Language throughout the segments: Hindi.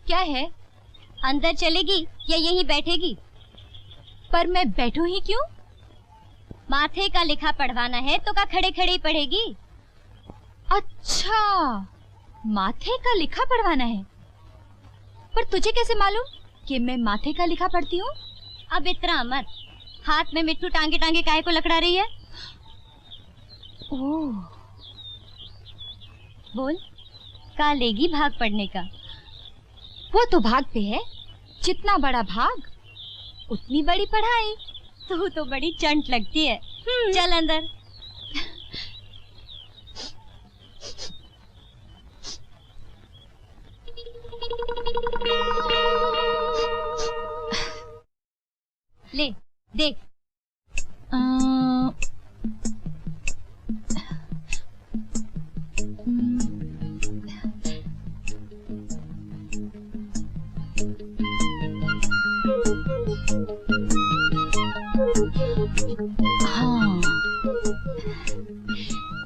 क्या है? अंदर चलेगी या यहीं बैठेगी? पर मैं बैठूं ही क्यों? माथे का लिखा पढ़वाना है तो का खड़े खड़े ही पढ़ेगी। अच्छा, माथे का लिखा पढ़वाना है। पर तुझे कैसे मालूम कि मैं माथे का लिखा पढ़ती हूँ? अब इतना मत, हाथ में मिट्टू टांगे टांगे काहे को लकड़ा रही है? ओह, बोल, का लेगी भाग पढ़ने का? वो तो भाग पे है, जितना बड़ा भाग उतनी बड़ी पढ़ाई। तू तो बड़ी चंट लगती है। चल अंदर। ले देख। हाँ,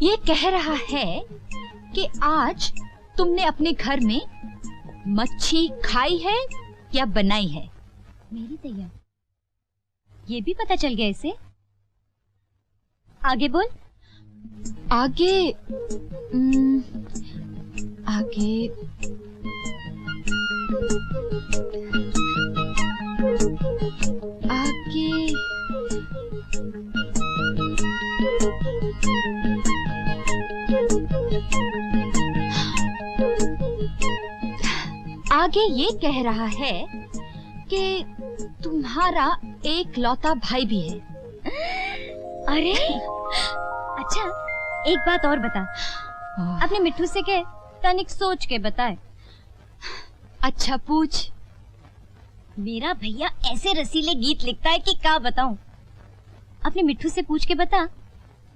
ये कह रहा है कि आज तुमने अपने घर में मच्छी खाई है या बनाई है? मेरी तैयार, ये भी पता चल गया इसे। आगे बोल। आगे आगे आगे आगे ये कह रहा है कि तुम्हारा एक लौता भाई भी है। अरे अच्छा, एक बात और बता। अपने मिट्टू से कह तनिक सोच के बताए। अच्छा पूछ। मेरा भैया ऐसे रसीले गीत लिखता है कि क्या बताऊं। अपने मिट्टू से पूछ के बता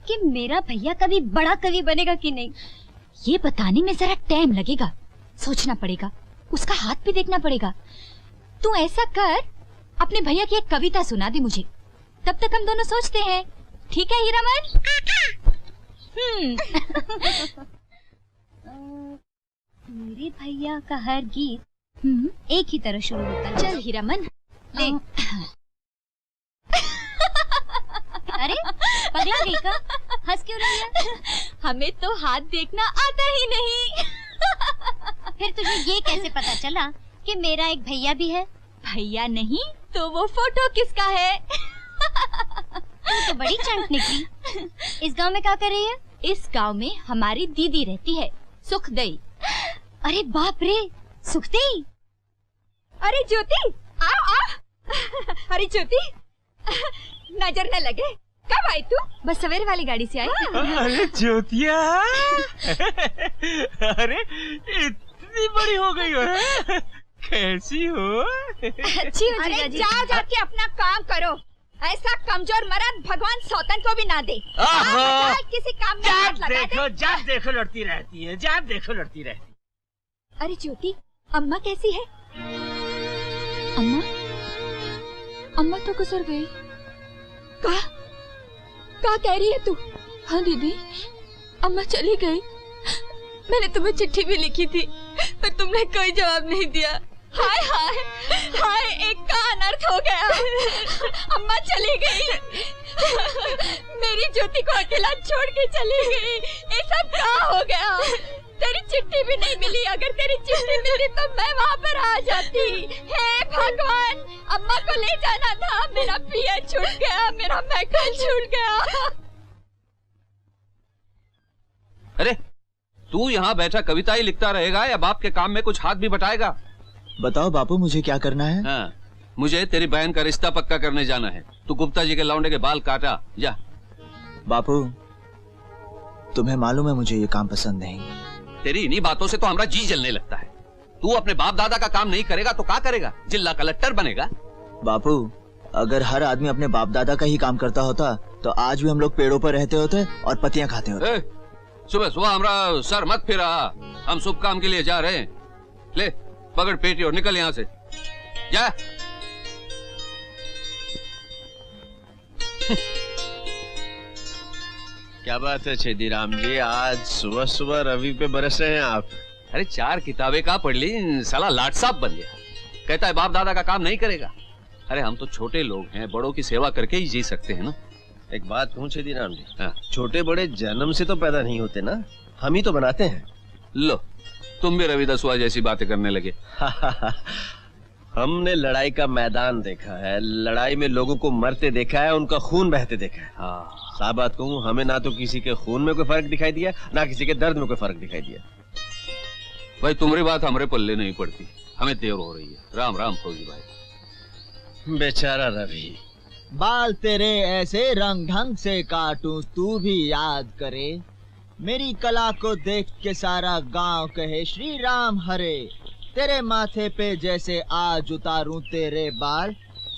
कि मेरा भैया कभी बड़ा कवि बनेगा कि नहीं। ये बताने में जरा टाइम लगेगा, सोचना पड़ेगा, उसका हाथ भी देखना पड़ेगा। तू ऐसा कर, अपने भैया की एक कविता सुना दे मुझे, तब तक हम दोनों सोचते हैं। ठीक है हीरामन? मेरे भैया का हर गीत एक ही तरह शुरू होता है। चल हीरामन ले। अरे पगला गई का? हंस क्यों रही है? हमें तो हाथ देखना आता ही नहीं। फिर तुझे ये कैसे पता चला कि मेरा एक भैया भी है? भैया नहीं तो वो फोटो किसका है? तू तो बड़ी चंट निकली। इस गांव में क्या कर रही है? इस गांव में हमारी दीदी रहती है, सुखदेई। अरे बाप रे, सुखदेई। अरे ज्योति, आओ आओ। अरे ज्योति, नजर न लगे, कब आई तू? बस सवेरे वाली गाड़ी से आई। अरे ज्योतिया, अरे इतनी बड़ी हो गई हो, कैसी हो? अच्छी हो। अरे जाओ जाके अपना काम करो, ऐसा कमजोर मर्द भगवान सौतन को भी ना दे। किसी काम में हाथ लगा दे। जब देखो लड़ती रहती है, जब देखो लड़ती रहती है। अरे ज्योति, अम्मा कैसी है? अम्मा, अम्मा तो गुजर गई। क्या कह रही है तू? हाँ दीदी, अम्मा चली गई। मैंने तुम्हें चिट्ठी भी लिखी थी, पर तुमने कोई जवाब नहीं दिया। हाय हाय हाय, एक का अनर्थ हो गया। अम्मा चली गई, मेरी ज्योति को अकेला छोड़ के चली गई। ये सब क्या हो गया? तेरी चिट्ठी भी नहीं मिली। अगर तेरी चिट्ठी मिली तो मैं वहाँ पर आ जाती। हे भगवान, अम्मा को ले जाना था। मेरा पिया छूट गया, मेरा मैकल छूट गया। अरे तू यहाँ बैठा कविता ही लिखता रहेगा या बाप के काम में कुछ हाथ भी बटाएगा? बताओ बापू, मुझे क्या करना है? हाँ, मुझे तेरी बहन का रिश्ता पक्का करने जाना है। तू गुप्ता जी के लौंडे के बाल काटा, जा। बापू, तुम्हें मालूम है मुझे ये काम पसंद नहीं। तेरी इन्हीं बातों से तो हमारा जी जलने लगता है। तू अपने बाप दादा का काम नहीं करेगा तो क्या करेगा? जिला कलेक्टर बनेगा? बापू, अगर हर आदमी अपने बाप दादा का ही काम करता होता तो आज भी हम लोग पेड़ों पर रहते होते और पत्तियां खाते होते। सुबह सुबह हमारा सर मत फिरा, हम शुभ काम के लिए जा रहे हैं। ले पकड़ पेटी और निकल यहाँ से, जा। क्या बात है छेदीराम जी, आज सुबह सुबह रवि पे बरस रहे हैं आप? अरे 4 किताबें का पढ़ ली, साला लाट साहब बन गया। कहता है बाप दादा का काम नहीं करेगा। अरे हम तो छोटे लोग हैं, बड़ों की सेवा करके ही जी सकते हैं ना। एक बात कहूं छेदीराम जी, हाँ। छोटे बड़े जन्म से तो पैदा नहीं होते ना, हम ही तो बनाते हैं। लो तुम भी रवि दसवा जैसी बातें करने लगे। हमने लड़ाई का मैदान देखा है, लड़ाई में लोगों को मरते देखा है, उनका खून बहते देखा है। हाँ। साफ बात कहूं, हमें ना तो किसी के खून में कोई फर्क दिखाई दिया, ना किसी के दर्द में कोई फर्क दिखाई दिया। भाई तुम्हारी बात हमारे पल्ले नहीं पड़ती, हमें देर हो रही है। राम राम फौजी भाई। बेचारा रवि। बाल तेरे ऐसे रंग ढंग से काटूं तू भी याद करे, मेरी कला को देख के सारा गांव कहे श्री राम हरे। तेरे माथे पे जैसे आज उतारूं तेरे बाल,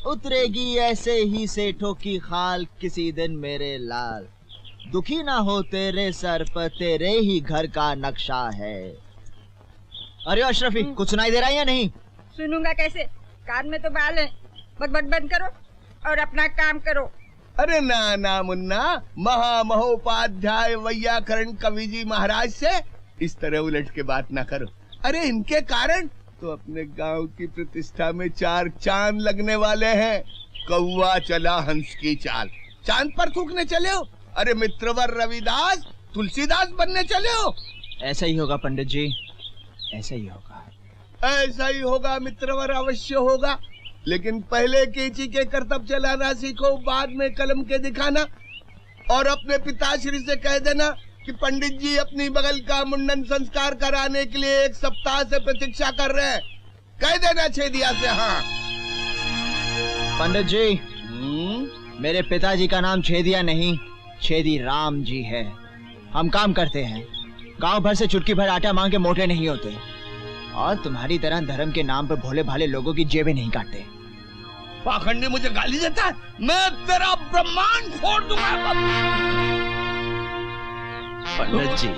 उतरेगी ऐसे ही सेठों की खाल किसी दिन मेरे लाल। दुखी ना हो तेरे सर पर तेरे ही घर का नक्शा है। अरे अशरफी, कुछ सुनाई दे रहा है या नहीं? सुनूंगा कैसे, कान में तो बाल है। बकबक बंद करो और अपना काम करो। अरे ना ना मुन्ना, महामहोपाध्याय वैयाकरण कवि जी महाराज से इस तरह उलट के बात ना करो। अरे इनके कारण तो अपने गांव की प्रतिष्ठा में 4 चांद लगने वाले हैं। कौवा चला हंस की चाल, चांद पर थूकने चले हो। अरे मित्रवर रविदास तुलसीदास बनने चले हो। ऐसा ही होगा पंडित जी, ऐसा ही होगा। ऐसा ही होगा मित्रवर, अवश्य होगा। लेकिन पहले केची के करतब चलाना सीखो, बाद में कलम के दिखाना। और अपने पिताश्री से कह देना कि पंडित जी अपनी बगल का मुंडन संस्कार कराने के लिए 1 सप्ताह से प्रतीक्षा कर रहे हैं। कह देना छेदिया से। हाँ पंडित जी, मेरे पिताजी का नाम छेदिया नहीं, छेदी राम जी है। हम काम करते हैं, गांव भर से चुटकी भर आटा मांग के मोटे नहीं होते, और तुम्हारी तरह धर्म के नाम पर भोले भाले लोगों की जेबें नहीं काटते। पाखंडी मुझे गाली देता है, मैं तेरा ब्रह्मांड फोड़ दूंगा। पंडित जी,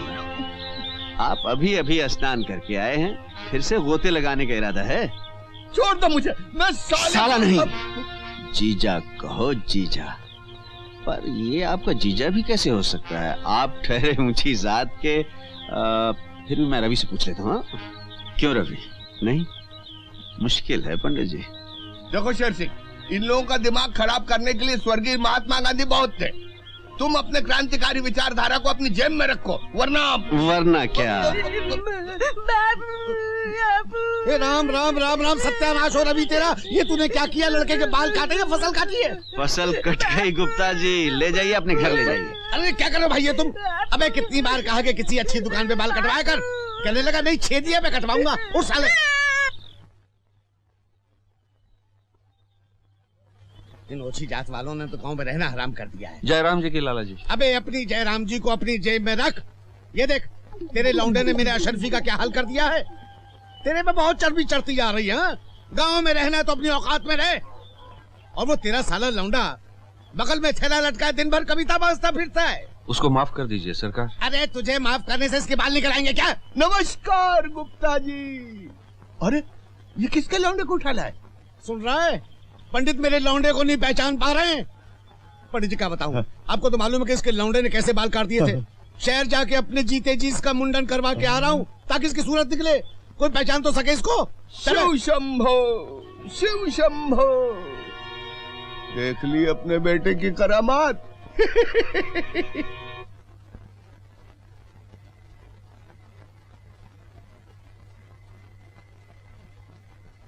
आप अभी अभी स्नान करके आए हैं, फिर से गोते लगाने का इरादा है? छोड़ दो मुझे, मैं साला नहीं, जीजा कहो जीजा। पर ये आपका जीजा भी कैसे हो सकता है? आप ठहरे ऊंची जात के। फिर भी मैं रवि से पूछ लेता हूँ। क्यों रवि? नहीं, मुश्किल है पंडित जी। देखो शेर सिंह, इन लोगों का दिमाग खराब करने के लिए स्वर्गीय महात्मा गांधी बहुत थे। तुम अपने क्रांतिकारी विचारधारा को अपनी जेब में रखो, वरना क्या? हे राम राम राम राम, सत्यानाश हो रवि तेरा। ये तूने क्या किया? लड़के के बाल काटे या फसल काटी है? फसल कट गई गुप्ता जी, ले जाइए अपने घर ले जाइए। अरे क्या करो भाई ये तुम? अबे कितनी बार कहा कि किसी अच्छी दुकान पे बाल कटवाया कर। कहने लगा नहीं, छेदिया पे कटवाऊंगा। उस साले इन ओछी जात वालों ने तो गांव में रहना हराम कर दिया है। जयराम जी की लाला जी। अबे अपनी जयराम जी को अपनी जेब में रख। ये देख, तेरे लौंडे ने मेरे अशरफी का क्या हाल कर दिया है। तेरे पे बहुत चर्बी चढ़ती जा रही है। गांव में रहना है तो अपनी औकात में रहे। और वो तेरा साला लौंडा बगल में थैला लटका दिन भर कविता बाजता फिरता है। उसको माफ कर दीजिए सरकार। अरे तुझे माफ करने से इसके बाल निकल आएंगे क्या? नमस्कार गुप्ता जी। अरे ये किसके लौंडे को उठा लाए? सुन रहा है? पंडित मेरे लौंडे को नहीं पहचान पा रहे हैं। पंडित जी क्या बताऊं, आपको तो मालूम है कि इसके लौंडे ने कैसे बाल काट दिए थे। शहर जाके अपने जीते जी इसका मुंडन करवा के आ रहा हूँ ताकि इसकी सूरत निकले, कोई पहचान तो सके इसको। शिव शंभो, शिव शंभो। देख ली अपने बेटे की करामात।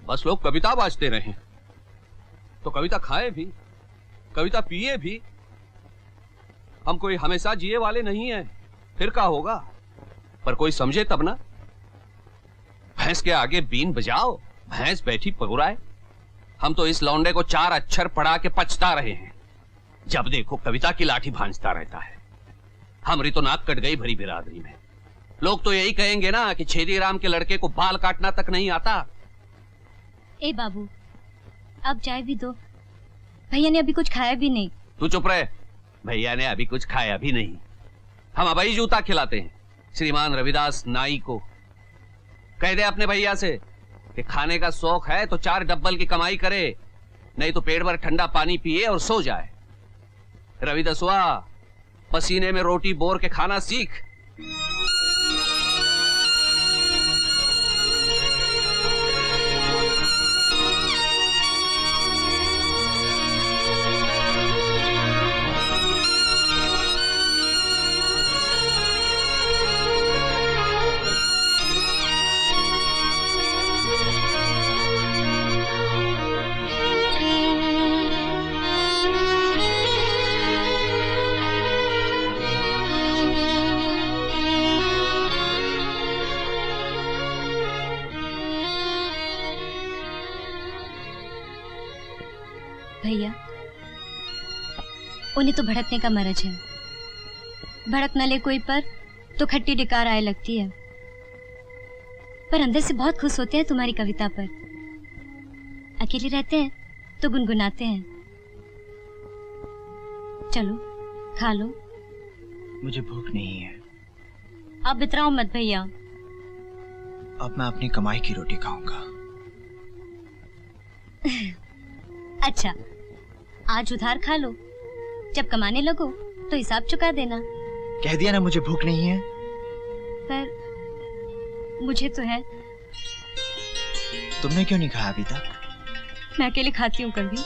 बस लोग कविता बाजते रहे तो कविता खाए भी, कविता पिए भी। हम कोई हमेशा जिए वाले नहीं है, फिर क्या होगा? पर कोई समझे तब ना। भैंस के आगे बीन बजाओ, भैंस बैठी पगुराए। हम तो इस लौंडे को 4 अक्षर पढ़ा के पछता रहे हैं। जब देखो कविता की लाठी भांजता रहता है। हमारी तो नाक कट गई भरी बिरादरी में। लोग तो यही कहेंगे ना कि छेदीराम के लड़के को बाल काटना तक नहीं आता। ए बाबू, अब चाय भी दो। भैया ने अभी कुछ खाया भी नहीं। तू चुप रहे। भैया ने अभी कुछ खाया भी नहीं। हम अबई जूता खिलाते हैं श्रीमान रविदास नाई को। कह दे अपने भैया से कि खाने का शौक है तो 4 डब्बल की कमाई करे, नहीं तो पेट भर ठंडा पानी पिए और सो जाए। रविदसवा, पसीने में रोटी बोर के खाना सीख। भैया, उन्हें तो भड़कने का मरज है। भड़क न ले कोई पर तो खट्टी डिकार आए लगती है, पर अंदर से बहुत खुश होते हैं तुम्हारी कविता पर। अकेले रहते हैं तो गुनगुनाते हैं। चलो खा लो। मुझे भूख नहीं है। आप बितराओ मत भैया। अब मैं अपनी कमाई की रोटी खाऊंगा। अच्छा, आज उधार खा लो, जब कमाने लगो तो हिसाब चुका देना। कह दिया ना मुझे भूख नहीं है। पर मुझे तो है। तुमने क्यों नहीं खाया अभी तक? मैं अकेले खाती हूँ कभी।